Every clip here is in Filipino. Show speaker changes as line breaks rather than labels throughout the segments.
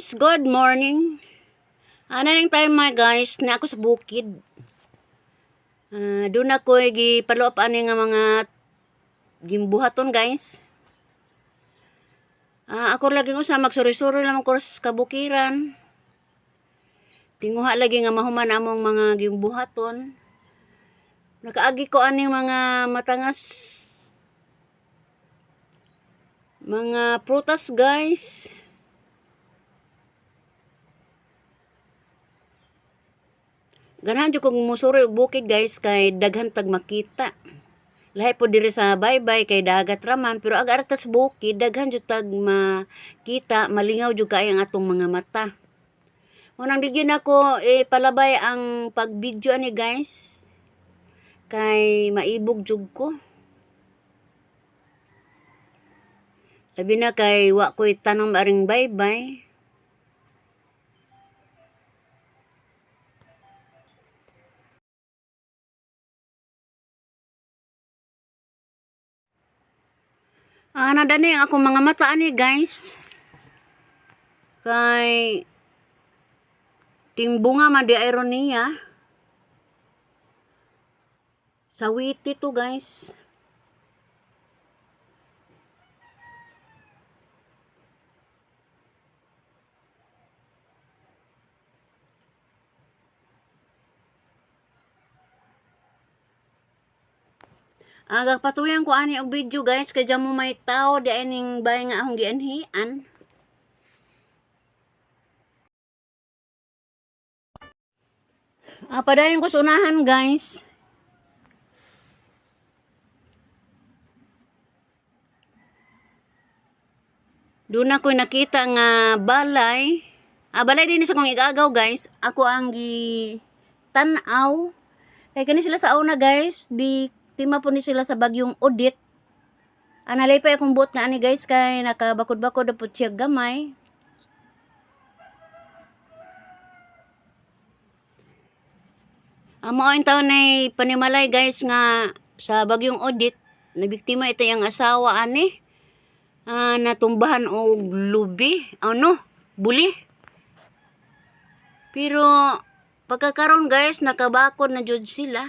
guys, good morning. Ano nang time mga guys, na ako sa bukid. Doon ako gipaluap ani nga mga gimbuhaton guys. Ako lagi usa magsuri-suri lang ko sa kabukiran. Tinguha lagi nga mahuman among mga gimbuhaton. Nakaagi ko aning mga matangas mga prutas guys. Ganahan jud kog musuri og bukid guys kay daghan tag makita. Lahi po diri sa baybay kay dagat raman pero agar ta sa bukid daghan jud tag makita, malingaw jud kay ang atong mga mata. Unang digyon ako palabay ang pag-video ani guys kay maibog jud ko. Labi na kay wa ko'y tanong aring baybay. Nadani ang akong mga mata ani guys. Kay timbunga man di ironiya. Sawiti to guys. Patuyan ko ani og video guys kay mo may tao di aning bay nga akong gianhian. Padayon ko sa unahan guys. Doon ako nakita nga balay. Balay din sa kong igagaw guys. Ako ang tanaw. Kay kani sila sa una guys, tima po ni sila sa bagyong Odette. Analay pa akong buot nga ani guys kay nakabakod-bakod na po siya gamay. Mao ang taon na panimalay guys nga sa bagyong Odette, nabiktima ito yung asawa ani. Natumbahan og lubi, buli. Pero pagkakaroon guys, nakabakod na jud sila.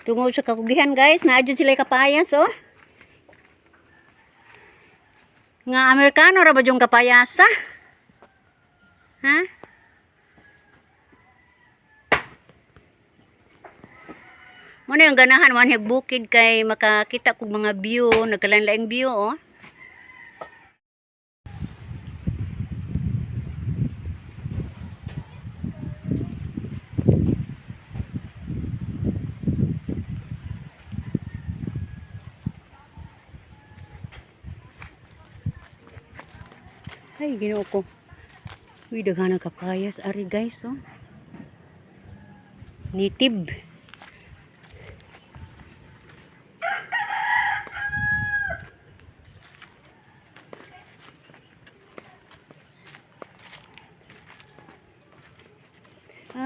Tungod sa kakugihan guys, naadjud sila kapayas oh. Nga Amerikano ra ba yung kapayasa? Ha? Muna yung ganahan man bukid kay makakita kog mga view, nagkalain-laing view oh. Ay, ginoo ko. Uy, daghan ng kapayas ari guys oh. Native.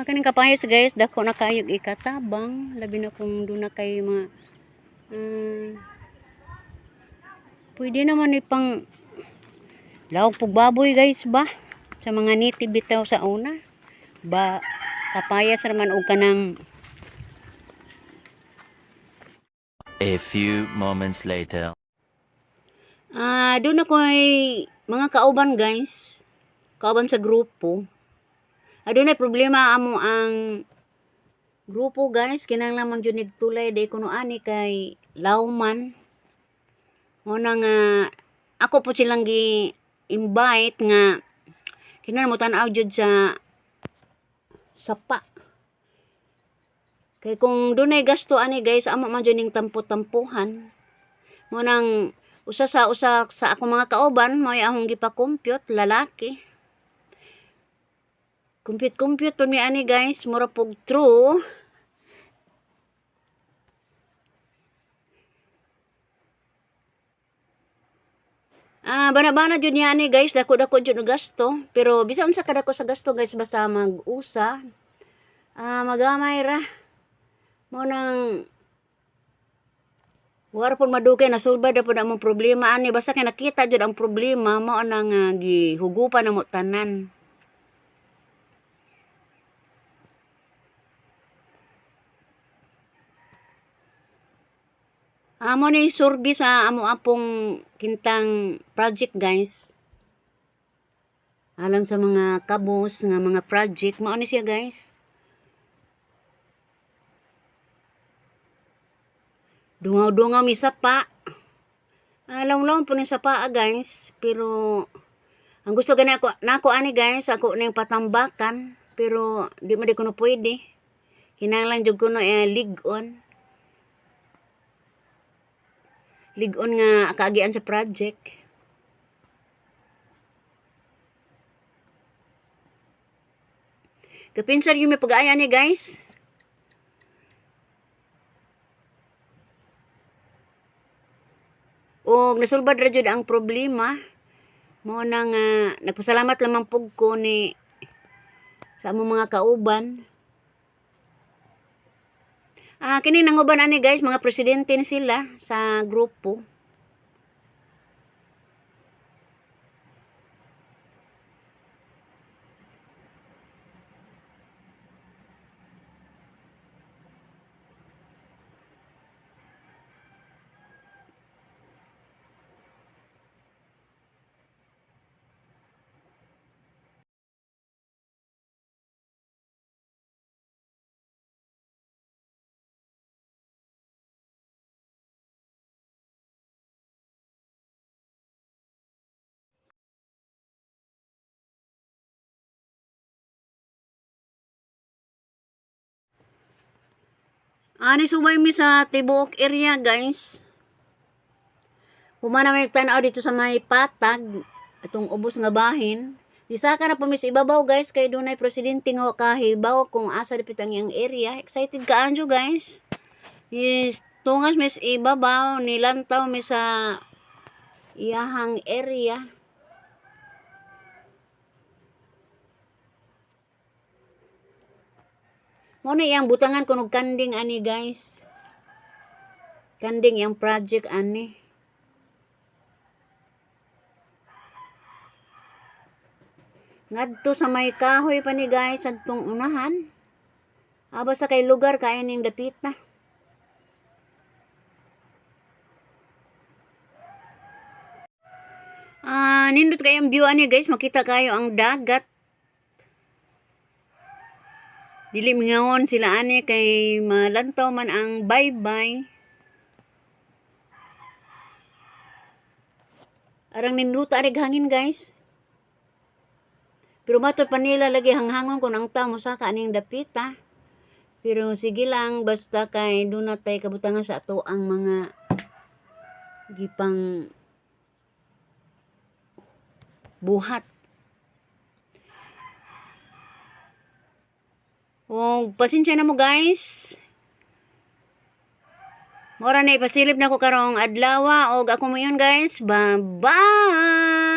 Kaning kapayas guys, dako na kayog ikatabang, labi na kung doon na kayo mga pwede naman ipang lawag pug baboy guys ba sa mga native bitaw sa una ba kapayas naman og kanang.
A few moments later.
Doon ako mga kauban guys, kauban sa grupo. Doon ay problema amo ang grupo guys, kinahanglan man jud nigtulay day kuno ani kay lawman. Una nga ako po silang gi-invite nga kinahanglan mo tan-aw jud sa sapa. Kay kung dunay gasto ani guys, amo man jud ning tampo-tampuhan. Mo nang usa sa akong mga kauban mo'y akong gipa-compute lalaki. Compute po mi ani guys, mura pog true. Bana-bana jud niya ani guys, dako-dako jud og gasto, pero bisan sa kadako sa gasto guys basta mag-usa. Magamay ra. Mo nang War pud madugay nasulbad na pud among problema ani basta kay nakita jud ang problema mao na nga gihugupan namo tanan. Amo ni survey sa amo apong kintang project guys. Alang sa mga kabos nga mga project mao ni siya guys. Dungaw-dungaw mi sapa. Alam-lam po ni sapa guys, pero ang gusto gani ako nako ani guys, ako ning patambakan, pero di man di ko no pwede. Kinahanglan jud ko no ligon. Ligon nga kaagian sa project. Kapinsar yung may pag-aya ni guys. O nasulbad ra jud ang problema. Mao na nga nagpasalamat lamang pug ko ni sa among mga kauban. Kini nanguban ani guys, mga presidente ni sila sa grupo. Ani subay mi sa Tibuok area guys. Humana may tanaw dito sa may patag atong ubos nga bahin. Disaka na po mi sa ibabaw guys kay dunay presidente nga kahibaw kung asa dapit ang iyang area. Excited ka anjo guys. Yes, tungas mi sa ibabaw nilantaw mi sa iyahang area. Mo na iyang butangan kunog kanding ani guys. Kanding yang project ani. Ngadto sa may kahoy pa ni guys adtong unahan. Basta kay lugar kay ning dapita. Nindot kayo ang view ani guys, makita kayo ang dagat. Dili mingawon sila ani kay malantaw man ang bye-bye. Arang ninduta arig hangin guys. Pero matod pa nila lagi hanghangon kung ang tao mo sa kaning dapita. Pero sige lang basta kay do na tay kabutangan sa ato ang mga gipang buhat. O pasensya na mo guys. Mora na ipasilip na ko karong adlaw og ako mo yun guys. Bye-bye.